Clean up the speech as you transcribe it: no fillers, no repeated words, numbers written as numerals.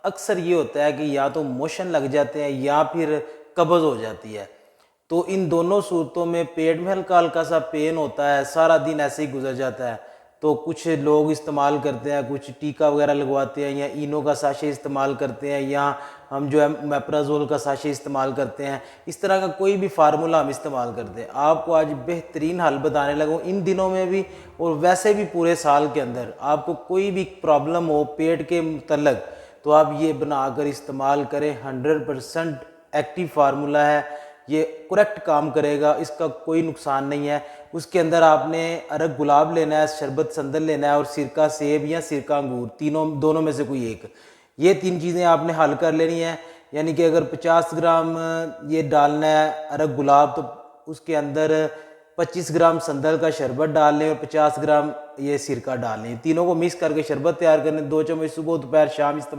अक्सर ये होता है कि या तो मोशन लग जाते हैं या फिर कब्ज़ हो जाती है। तो इन दोनों सूरतों में पेट में हल्का हल्का सा पेन होता है, सारा दिन ऐसे ही गुजर जाता है। तो कुछ लोग इस्तेमाल करते हैं, कुछ टीका वगैरह लगवाते हैं, या इनो का साशे इस्तेमाल करते हैं, या हम जो है मेप्राजोल का साशे इस्तेमाल करते हैं। इस तरह का कोई भी फार्मूला हम इस्तेमाल करते हैं। आपको आज बेहतरीन हल बताने लगा इन दिनों में भी, और वैसे भी पूरे साल के अंदर आपको कोई भी प्रॉब्लम हो पेट के मतलब, तो आप ये बनाकर इस्तेमाल करें। 100% एक्टिव फार्मूला है, ये करेक्ट काम करेगा, इसका कोई नुकसान नहीं है। उसके अंदर आपने अरग गुलाब लेना है, शरबत संदल लेना है, और सिरका सेब या सिरका अंगूर, तीनों दोनों में से कोई एक। ये 3 चीज़ें आपने हल कर लेनी है। यानी कि अगर 50 ग्राम ये डालना है अरग गुलाब, तो उसके अंदर 25 ग्राम संदल का शरबत डाल लें और 50 ग्राम ये सिरका डाल लें। तीनों को मिक्स करके शरबत तैयार करने, 2 चम्मच सुबह दोपहर शाम इस्तेमाल